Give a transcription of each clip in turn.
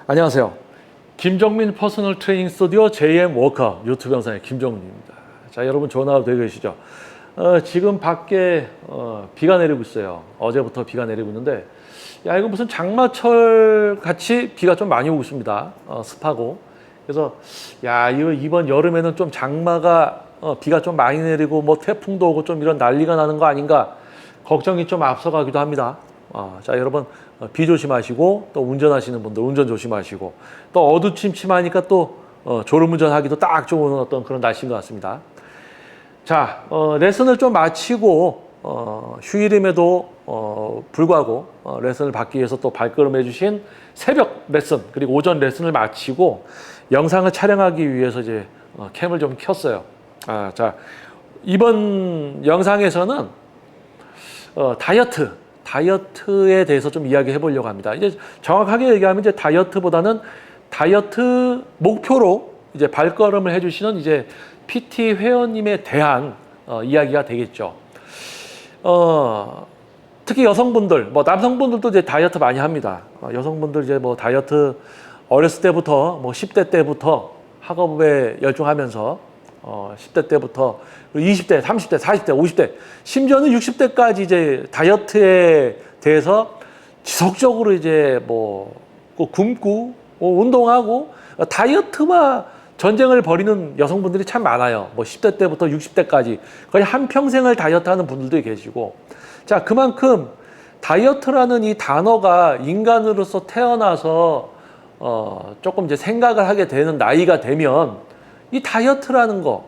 안녕하세요. 김정민 퍼스널 트레이닝 스튜디오 JM 워커 유튜브 영상의 김정민입니다. 자, 여러분 좋은 하루 되고 계시죠? 지금 밖에 비가 내리고 있어요. 어제부터 비가 내리고 있는데, 야, 이거 무슨 장마철 같이 비가 좀 많이 오고 있습니다. 습하고. 그래서 야, 이번 여름에는 좀 장마가 비가 좀 많이 내리고 뭐 태풍도 오고 좀 이런 난리가 나는 거 아닌가 걱정이 좀 앞서가기도 합니다. 자, 여러분 비 조심하시고, 또 운전하시는 분들 운전 조심하시고, 또 어두침침하니까 또 졸음운전하기도 딱 좋은 어떤 그런 날씨인 것 같습니다. 자, 레슨을 좀 마치고 휴일임에도 불구하고 레슨을 받기 위해서 또 발걸음해 주신 새벽 레슨, 그리고 오전 레슨을 마치고 영상을 촬영하기 위해서 이제 캠을 좀 켰어요. 자, 이번 영상에서는 다이어트에 대해서 좀 이야기해 보려고 합니다. 이제 정확하게 얘기하면 이제 다이어트보다는 다이어트 목표로 이제 발걸음을 해주시는 이제 PT 회원님에 대한 이야기가 되겠죠. 특히 여성분들, 뭐 남성분들도 이제 다이어트 많이 합니다. 여성분들 이제 뭐 다이어트 어렸을 때부터 뭐 10대 때부터 학업에 열중하면서 10대 때부터 20대, 30대, 40대, 50대, 심지어는 60대까지 이제 다이어트에 대해서 지속적으로 이제 뭐 굶고 운동하고 다이어트와 전쟁을 벌이는 여성분들이 참 많아요. 뭐 10대 때부터 60대까지 거의 한평생을 다이어트하는 분들도 계시고, 자, 그만큼 다이어트라는 이 단어가 인간으로서 태어나서 조금 이제 생각을 하게 되는 나이가 되면 이 다이어트라는 거,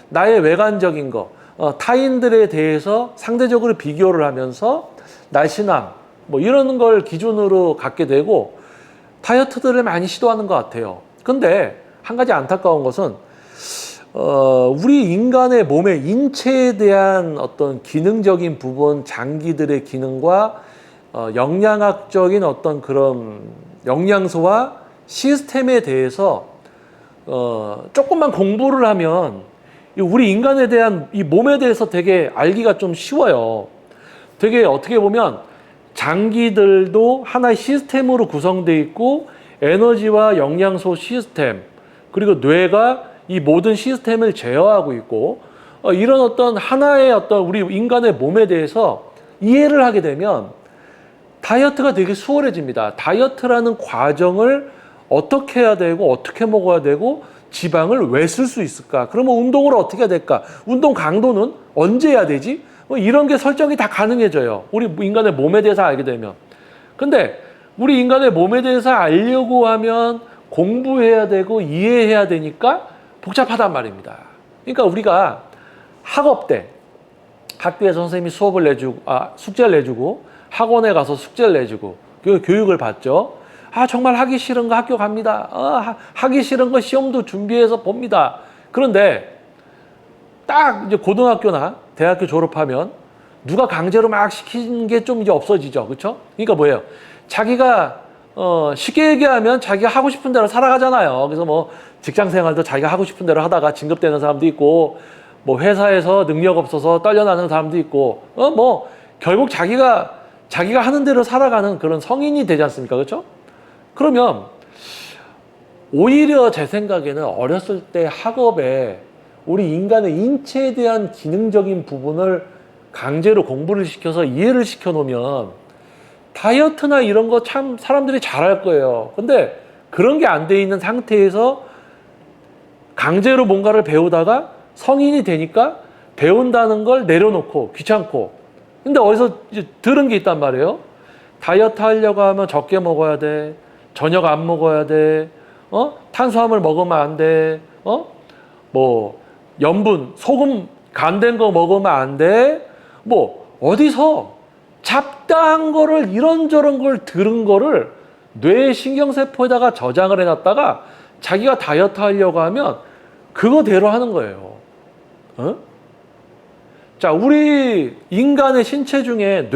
나의 외관적인 거, 타인들에 대해서 상대적으로 비교를 하면서 날씬함, 뭐 이런 걸 기준으로 갖게 되고 다이어트들을 많이 시도하는 것 같아요. 근데 한 가지 안타까운 것은 우리 인간의 몸의 인체에 대한 어떤 기능적인 부분, 장기들의 기능과 영양학적인 어떤 그런 영양소와 시스템에 대해서 조금만 공부를 하면 우리 인간에 대한 이 몸에 대해서 되게 알기가 좀 쉬워요. 되게 어떻게 보면 장기들도 하나의 시스템으로 구성되어 있고, 에너지와 영양소 시스템, 그리고 뇌가 이 모든 시스템을 제어하고 있고, 이런 어떤 하나의 어떤 우리 인간의 몸에 대해서 이해를 하게 되면 다이어트가 되게 수월해집니다. 다이어트라는 과정을 어떻게 해야 되고 어떻게 먹어야 되고 지방을 왜 쓸 수 있을까? 그러면 운동을 어떻게 해야 될까? 운동 강도는 언제 해야 되지? 이런 게 설정이 다 가능해져요. 우리 인간의 몸에 대해서 알게 되면. 근데 우리 인간의 몸에 대해서 알려고 하면 공부해야 되고 이해해야 되니까 복잡하단 말입니다. 그러니까 우리가 학업 때 학교에서 선생님이 수업을 내주고 숙제를 내주고 학원에 가서 숙제를 내주고 교육을 받죠. 정말 하기 싫은 거 학교 갑니다. 하기 싫은 거 시험도 준비해서 봅니다. 그런데 딱 이제 고등학교나 대학교 졸업하면 누가 강제로 막 시키는 게 좀 이제 없어지죠. 그렇죠? 그러니까 뭐예요? 자기가 쉽게 얘기하면 자기가 하고 싶은 대로 살아가잖아요. 그래서 뭐 직장 생활도 자기가 하고 싶은 대로 하다가 진급되는 사람도 있고, 뭐 회사에서 능력 없어서 떨려나는 사람도 있고, 뭐 결국 자기가 하는 대로 살아가는 그런 성인이 되지 않습니까? 그렇죠? 그러면 오히려 제 생각에는 어렸을 때 학업에 우리 인간의 인체에 대한 기능적인 부분을 강제로 공부를 시켜서 이해를 시켜 놓으면 다이어트나 이런 거 참 사람들이 잘할 거예요. 근데 그런 게 안 돼 있는 상태에서 강제로 뭔가를 배우다가 성인이 되니까 배운다는 걸 내려놓고 귀찮고, 근데 어디서 이제 들은 게 있단 말이에요. 다이어트 하려고 하면 적게 먹어야 돼. 저녁 안 먹어야 돼. 탄수화물 먹으면 안 돼. 뭐 염분, 소금 간된 거 먹으면 안 돼. 뭐 어디서 잡다한 거를 이런저런 걸 들은 거를 뇌 신경세포에다가 저장을 해놨다가 자기가 다이어트 하려고 하면 그거대로 하는 거예요. 자, 우리 인간의 신체 중에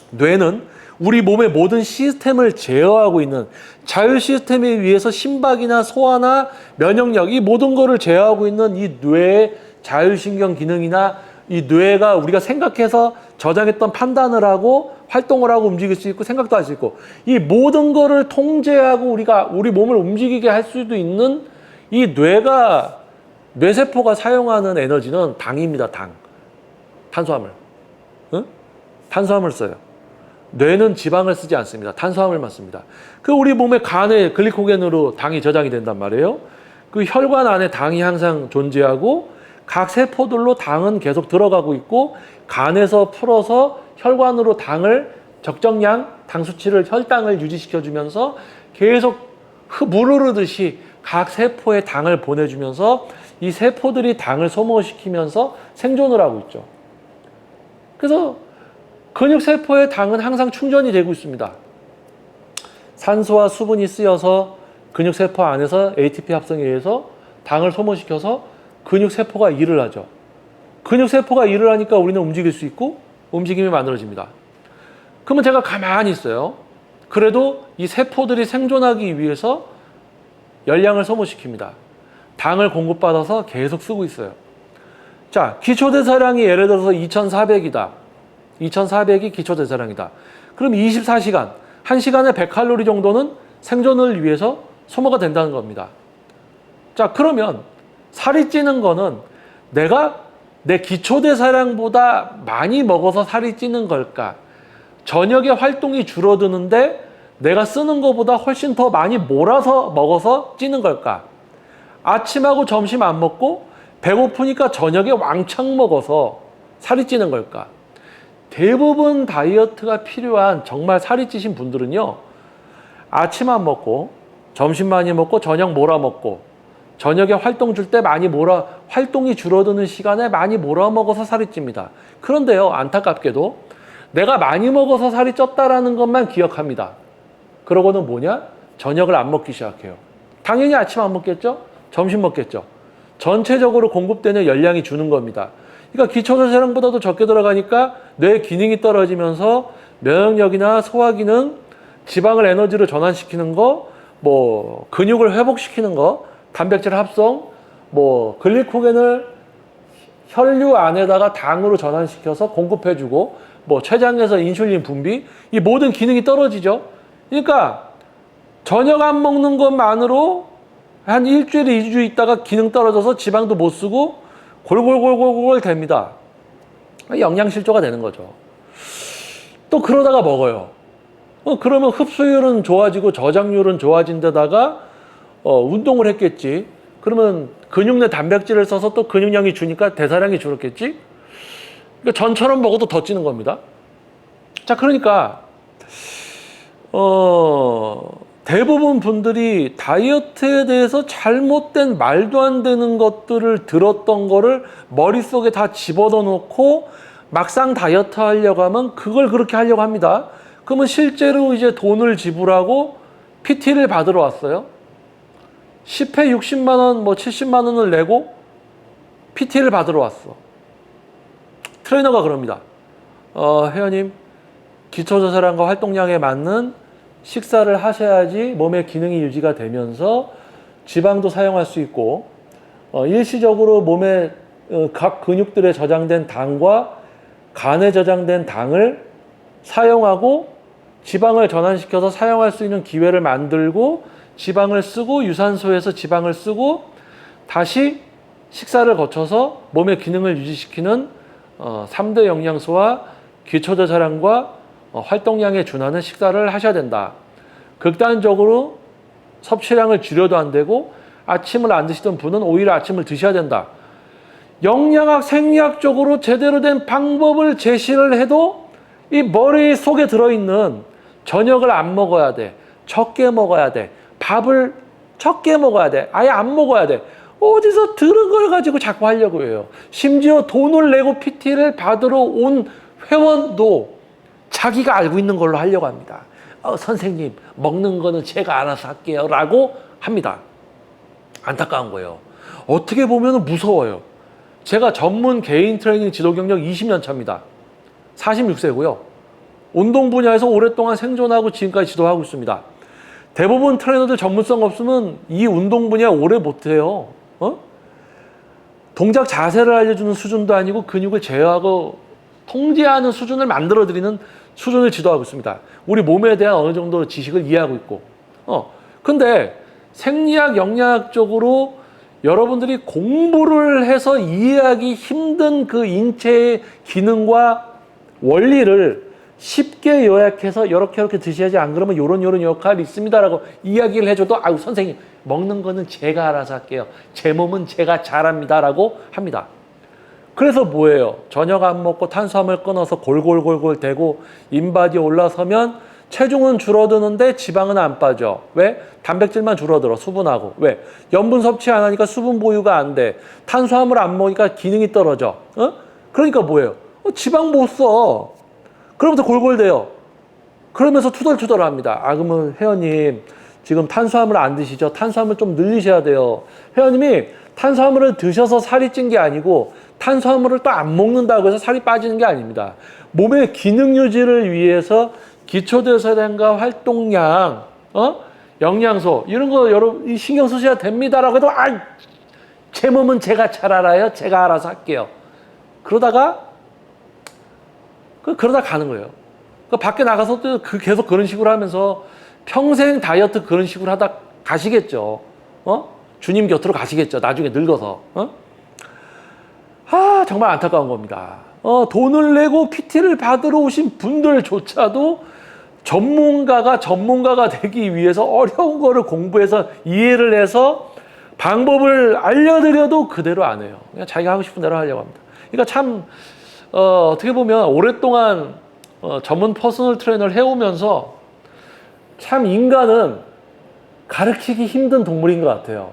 뇌는 우리 몸의 모든 시스템을 제어하고 있는, 자율 시스템에 의해서 심박이나 소화나 면역력, 이 모든 거를 제어하고 있는 이 뇌의 자율신경 기능이나 이 뇌가 우리가 생각해서 저장했던 판단을 하고 활동을 하고 움직일 수 있고 생각도 할 수 있고 이 모든 거를 통제하고 우리 몸을 움직이게 할 수도 있는 이 뇌세포가 사용하는 에너지는 당입니다. 탄수화물. 응? 탄수화물 써요. 뇌는 지방을 쓰지 않습니다. 탄수화물만 씁니다. 우리 몸의 간에 글리코겐으로 당이 저장이 된단 말이에요. 혈관 안에 당이 항상 존재하고 각 세포들로 당은 계속 들어가고 있고 간에서 풀어서 혈관으로 당을 적정량 당 수치를 혈당을 유지시켜주면서 계속 물 흐르듯이 각 세포에 당을 보내주면서 이 세포들이 당을 소모시키면서 생존을 하고 있죠. 그래서 근육세포의 당은 항상 충전이 되고 있습니다. 산소와 수분이 쓰여서 근육세포 안에서 ATP 합성에 의해서 당을 소모시켜서 근육세포가 일을 하죠. 근육세포가 일을 하니까 우리는 움직일 수 있고 움직임이 만들어집니다. 그러면 제가 가만히 있어요. 그래도 이 세포들이 생존하기 위해서 열량을 소모시킵니다. 당을 공급받아서 계속 쓰고 있어요. 자, 기초대사량이 예를 들어서 2400이다. 2400이 기초대사량이다. 그럼 24시간, 1시간에 100칼로리 정도는 생존을 위해서 소모가 된다는 겁니다. 자, 그러면 살이 찌는 거는 내가 내 기초대사량보다 많이 먹어서 살이 찌는 걸까? 저녁에 활동이 줄어드는데 내가 쓰는 것보다 훨씬 더 많이 몰아서 먹어서 찌는 걸까? 아침하고 점심 안 먹고 배고프니까 저녁에 왕창 먹어서 살이 찌는 걸까? 대부분 다이어트가 필요한 정말 살이 찌신 분들은요. 아침 안 먹고 점심 많이 먹고 저녁 몰아 먹고 저녁에 활동 줄 때 활동이 줄어드는 시간에 많이 몰아 먹어서 살이 찝니다. 그런데요, 안타깝게도 내가 많이 먹어서 살이 쪘다라는 것만 기억합니다. 그러고는 뭐냐? 저녁을 안 먹기 시작해요. 당연히 아침 안 먹겠죠? 점심 먹겠죠? 전체적으로 공급되는 열량이 주는 겁니다. 그러니까 기초대사량보다도 적게 들어가니까 뇌 기능이 떨어지면서 면역력이나 소화기능, 지방을 에너지로 전환시키는 거, 근육을 회복시키는 거, 단백질 합성, 글리코겐을 혈류 안에다가 당으로 전환시켜서 공급해주고, 췌장에서 인슐린 분비, 이 모든 기능이 떨어지죠. 그러니까 저녁 안 먹는 것만으로 한 일주일, 2주 있다가 기능 떨어져서 지방도 못 쓰고 골골골골골 됩니다. 영양실조가 되는 거죠. 또 그러다가 먹어요. 그러면 흡수율은 좋아지고 저장률은 좋아진 데다가 운동을 했겠지. 그러면 근육 내 단백질을 써서 또 근육량이 주니까 대사량이 줄었겠지. 그러니까 전처럼 먹어도 더 찌는 겁니다. 자, 그러니까 대부분 분들이 다이어트에 대해서 잘못된 말도 안 되는 것들을 들었던 거를 머릿속에 다 집어넣어 놓고 막상 다이어트 하려고 하면 그걸 그렇게 하려고 합니다. 그러면 실제로 이제 돈을 지불하고 PT를 받으러 왔어요. 10회 60만 원, 70만 원을 내고 PT를 받으러 왔어. 트레이너가 그럽니다. 회원님, 기초대사량과 활동량에 맞는 식사를 하셔야지 몸의 기능이 유지가 되면서 지방도 사용할 수 있고 일시적으로 몸의 각 근육들에 저장된 당과 간에 저장된 당을 사용하고 지방을 전환시켜서 사용할 수 있는 기회를 만들고 지방을 쓰고 유산소에서 지방을 쓰고 다시 식사를 거쳐서 몸의 기능을 유지시키는 3대 영양소와 기초대사량과 활동량에 준하는 식사를 하셔야 된다. 극단적으로 섭취량을 줄여도 안 되고 아침을 안 드시던 분은 오히려 아침을 드셔야 된다. 영양학, 생리학적으로 제대로 된 방법을 제시를 해도 이 머릿속에 들어있는 저녁을 안 먹어야 돼. 적게 먹어야 돼. 밥을 적게 먹어야 돼. 아예 안 먹어야 돼. 어디서 들은 걸 가지고 자꾸 하려고 해요. 심지어 돈을 내고 PT를 받으러 온 회원도 자기가 알고 있는 걸로 하려고 합니다. 선생님, 먹는 거는 제가 알아서 할게요 라고 합니다. 안타까운 거예요. 어떻게 보면 무서워요. 제가 전문 개인 트레이닝 지도 경력 20년 차입니다. 46세고요. 운동 분야에서 오랫동안 생존하고 지금까지 지도하고 있습니다. 대부분 트레이너들 전문성 없으면 이 운동 분야 오래 못해요. 동작 자세를 알려주는 수준도 아니고 근육을 제어하고 통제하는 수준을 만들어드리는 수준을 지도하고 있습니다. 우리 몸에 대한 어느 정도 지식을 이해하고 있고. 근데 생리학, 영양학적으로 여러분들이 공부를 해서 이해하기 힘든 그 인체의 기능과 원리를 쉽게 요약해서 이렇게 드셔야지 안 그러면 요런 역할이 있습니다라고 이야기를 해줘도 아유 선생님 먹는 거는 제가 알아서 할게요. 제 몸은 제가 잘합니다라고 합니다. 그래서 뭐예요? 저녁 안 먹고 탄수화물 끊어서 골골골골 대고 인바디에 올라서면 체중은 줄어드는데 지방은 안 빠져. 왜? 단백질만 줄어들어. 수분하고. 왜? 염분 섭취 안 하니까 수분 보유가 안 돼. 탄수화물 안 먹으니까 기능이 떨어져. 그러니까 뭐예요? 지방 못 써. 그러면서 골골대요. 그러면서 투덜투덜합니다. 그러면 회원님 지금 탄수화물 안 드시죠? 탄수화물 좀 늘리셔야 돼요. 회원님이 탄수화물을 드셔서 살이 찐 게 아니고 탄수화물을 또 안 먹는다고 해서 살이 빠지는 게 아닙니다. 몸의 기능 유지를 위해서 기초대사량과 활동량, 영양소 이런 거 여러분 신경 쓰셔야 됩니다라고 해도 제 몸은 제가 잘 알아요. 제가 알아서 할게요. 그러다가 가는 거예요. 밖에 나가서도 계속 그런 식으로 하면서 평생 다이어트 그런 식으로 하다 가시겠죠. 주님 곁으로 가시겠죠. 나중에 늙어서. 정말 안타까운 겁니다. 돈을 내고 PT를 받으러 오신 분들조차도 전문가가 되기 위해서 어려운 거를 공부해서 이해를 해서 방법을 알려드려도 그대로 안 해요. 그냥 자기가 하고 싶은 대로 하려고 합니다. 그러니까 참 어떻게 보면 오랫동안 전문 퍼스널 트레이너를 해오면서 참 인간은 가르치기 힘든 동물인 것 같아요.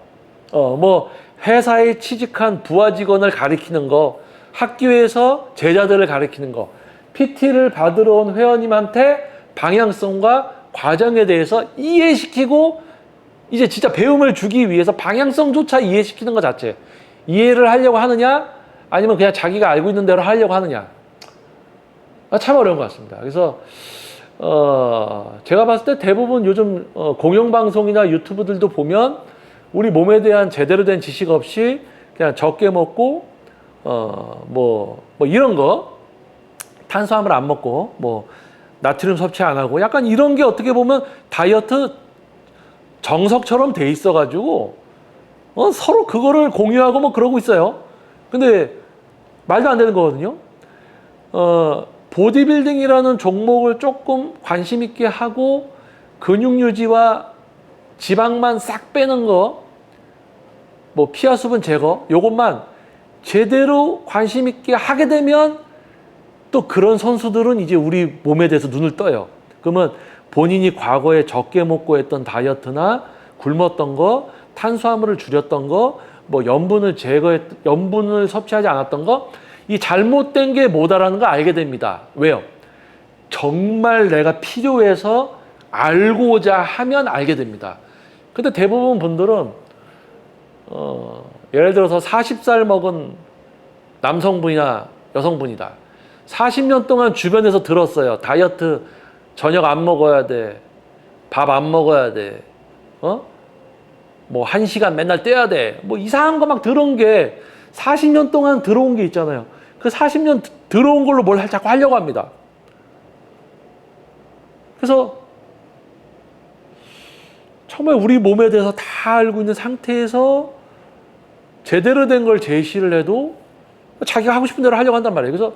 뭐 회사에 취직한 부하 직원을 가르치는 거, 학교에서 제자들을 가르치는 거, PT를 받으러 온 회원님한테 방향성과 과정에 대해서 이해시키고 이제 진짜 배움을 주기 위해서 방향성조차 이해시키는 것 자체. 이해를 하려고 하느냐 아니면 그냥 자기가 알고 있는 대로 하려고 하느냐. 참 어려운 것 같습니다. 그래서 제가 봤을 때 대부분 요즘 공영방송이나 유튜브들도 보면 우리 몸에 대한 제대로 된 지식 없이 그냥 적게 먹고 뭐 이런 거 탄수화물 안 먹고 뭐 나트륨 섭취 안 하고 약간 이런 게 어떻게 보면 다이어트 정석처럼 돼 있어가지고 서로 그거를 공유하고 뭐 그러고 있어요. 근데 말도 안 되는 거거든요. 보디빌딩이라는 종목을 조금 관심 있게 하고 근육 유지와 지방만 싹 빼는 거, 뭐 피하 수분 제거, 요것만 제대로 관심 있게 하게 되면 또 그런 선수들은 이제 우리 몸에 대해서 눈을 떠요. 그러면 본인이 과거에 적게 먹고 했던 다이어트나 굶었던 거, 탄수화물을 줄였던 거, 뭐 염분을 섭취하지 않았던 거, 이 잘못된 게 뭐다라는 걸 알게 됩니다. 왜요? 정말 내가 필요해서 알고자 하면 알게 됩니다. 근데 대부분 분들은 예를 들어서 40살 먹은 남성분이나 여성분이다. 40년 동안 주변에서 들었어요. 다이어트 저녁 안 먹어야 돼. 밥 안 먹어야 돼. 뭐 1시간 맨날 떼야 돼. 뭐 이상한 거 막 들은 게 40년 동안 들어온 게 있잖아요. 그 40년 들어온 걸로 뭘 자꾸 하려고 합니다. 그래서 정말 우리 몸에 대해서 다 알고 있는 상태에서 제대로 된 걸 제시를 해도 자기가 하고 싶은 대로 하려고 한단 말이에요. 그래서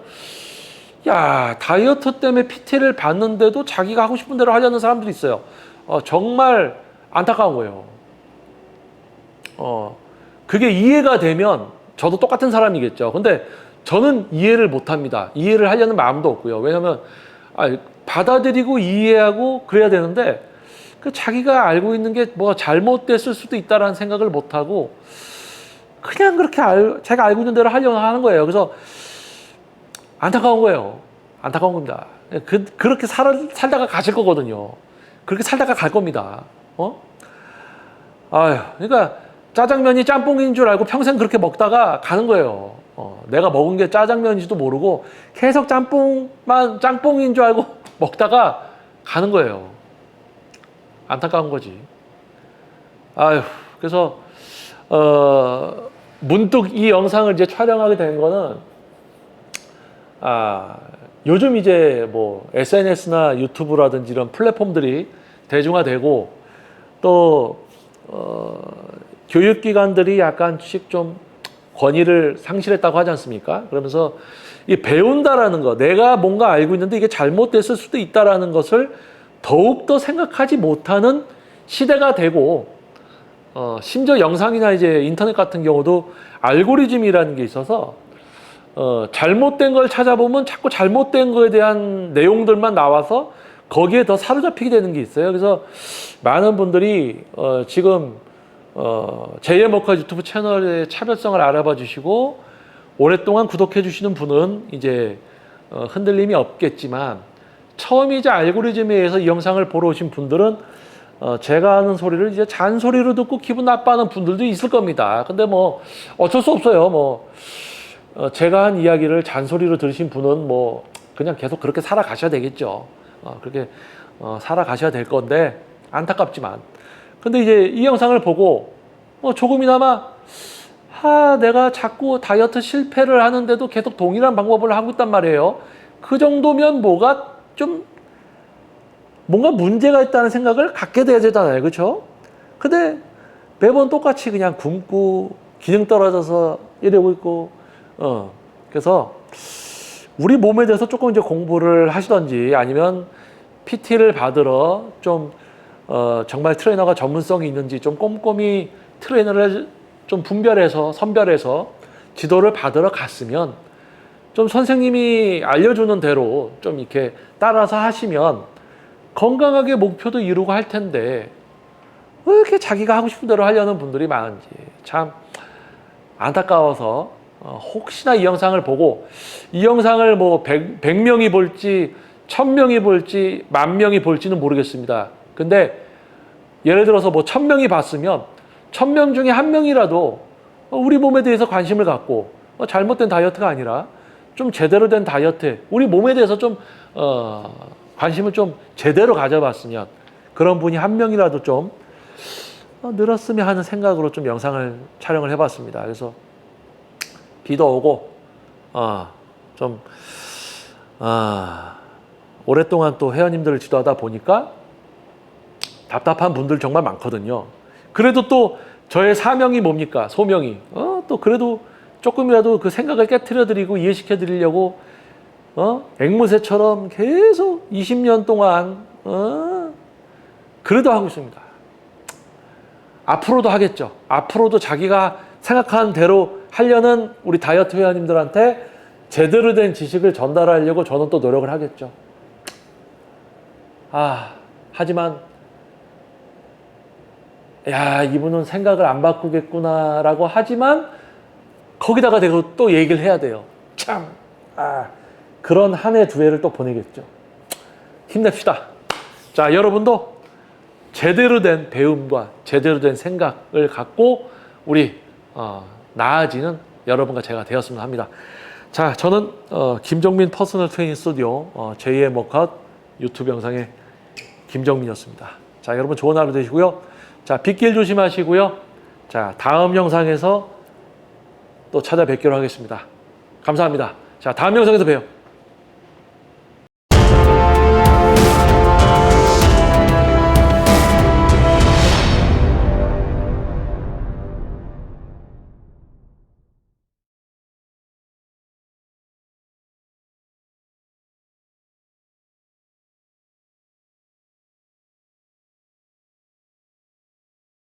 야, 다이어트 때문에 PT를 받는데도 자기가 하고 싶은 대로 하려는 사람들이 있어요. 정말 안타까운 거예요. 그게 이해가 되면 저도 똑같은 사람이겠죠. 근데 저는 이해를 못 합니다. 이해를 하려는 마음도 없고요. 왜냐면 받아들이고 이해하고 그래야 되는데 그 자기가 알고 있는 게 뭐 잘못됐을 수도 있다라는 생각을 못 하고 그냥 그렇게 제가 알고 있는 대로 하려고 하는 거예요. 그래서 안타까운 거예요. 안타까운 겁니다. 그렇게 살다가 가실 거거든요. 그렇게 살다가 갈 겁니다. 그러니까 짜장면이 짬뽕인 줄 알고 평생 그렇게 먹다가 가는 거예요. 내가 먹은 게 짜장면인지도 모르고 계속 짬뽕인 줄 알고 먹다가 가는 거예요. 안타까운 거지. 그래서 문득 이 영상을 이제 촬영하게 된 거는 요즘 이제 뭐 SNS나 유튜브라든지 이런 플랫폼들이 대중화되고 또 교육기관들이 약간씩 좀 권위를 상실했다고 하지 않습니까? 그러면서 이 배운다라는 거, 내가 뭔가 알고 있는데 이게 잘못됐을 수도 있다라는 것을 더욱더 생각하지 못하는 시대가 되고, 심지어 영상이나 이제 인터넷 같은 경우도 알고리즘이라는 게 있어서 잘못된 걸 찾아보면 자꾸 잘못된 거에 대한 내용들만 나와서 거기에 더 사로잡히게 되는 게 있어요. 그래서 많은 분들이 지금 제2의 머커 유튜브 채널의 차별성을 알아봐 주시고 오랫동안 구독해 주시는 분은 이제 흔들림이 없겠지만, 처음이자 알고리즘에 의해서 이 영상을 보러 오신 분들은 제가 하는 소리를 이제 잔소리로 듣고 기분 나빠하는 분들도 있을 겁니다. 근데 뭐 어쩔 수 없어요. 뭐 제가 한 이야기를 잔소리로 들으신 분은 뭐 그냥 계속 그렇게 살아가셔야 되겠죠. 그렇게 살아가셔야 될 건데, 안타깝지만. 근데 이제 이 영상을 보고 조금이나마 내가 자꾸 다이어트 실패를 하는데도 계속 동일한 방법을 하고 있단 말이에요. 그 정도면 뭔가 문제가 있다는 생각을 갖게 돼야 되잖아요. 그렇죠? 근데 매번 똑같이 그냥 굶고 기능 떨어져서 이러고 있고, 그래서 우리 몸에 대해서 조금 이제 공부를 하시던지, 아니면 PT를 받으러 좀 정말 트레이너가 전문성이 있는지 좀 꼼꼼히 트레이너를 좀 선별해서 지도를 받으러 갔으면, 좀 선생님이 알려주는 대로 좀 이렇게 따라서 하시면 건강하게 목표도 이루고 할 텐데, 왜 이렇게 자기가 하고 싶은 대로 하려는 분들이 많은지 참 안타까워서, 혹시나 이 영상을 보고, 이 영상을 뭐 100명이 볼지 1000명이 볼지 10,000명이 볼지는 모르겠습니다. 근데 예를 들어서 뭐 1000명이 봤으면 1000명 중에 1명이라도 우리 몸에 대해서 관심을 갖고, 잘못된 다이어트가 아니라 좀 제대로 된 다이어트, 우리 몸에 대해서 좀 관심을 좀 제대로 가져봤으면, 그런 분이 1명이라도 좀 늘었으면 하는 생각으로 좀 영상을 촬영을 해봤습니다. 그래서 비도 오고 오랫동안 또 회원님들을 지도하다 보니까 답답한 분들 정말 많거든요. 그래도 또 저의 사명이 뭡니까? 소명이. 또 그래도 조금이라도 그 생각을 깨트려 드리고 이해시켜 드리려고 앵무새처럼 계속 20년 동안 그래도 하고 있습니다. 앞으로도 하겠죠. 앞으로도 자기가 생각하는 대로 하려는 우리 다이어트 회원님들한테 제대로 된 지식을 전달하려고 저는 또 노력을 하겠죠. 하지만 이분은 생각을 안 바꾸겠구나라고 하지만 거기다가 내가 또 얘기를 해야 돼요. 참, 그런 한 해 두 해를 또 보내겠죠. 힘냅시다. 자, 여러분도 제대로 된 배움과 제대로 된 생각을 갖고 우리 나아지는 여러분과 제가 되었으면 합니다. 자, 저는 김정민 퍼스널 트레이닝 스튜디오 제2의 머컷 유튜브 영상의 김정민이었습니다. 자, 여러분 좋은 하루 되시고요. 자, 빗길 조심하시고요. 자, 다음 영상에서 또 찾아뵙기로 하겠습니다. 감사합니다. 자, 다음 영상에서 봬요.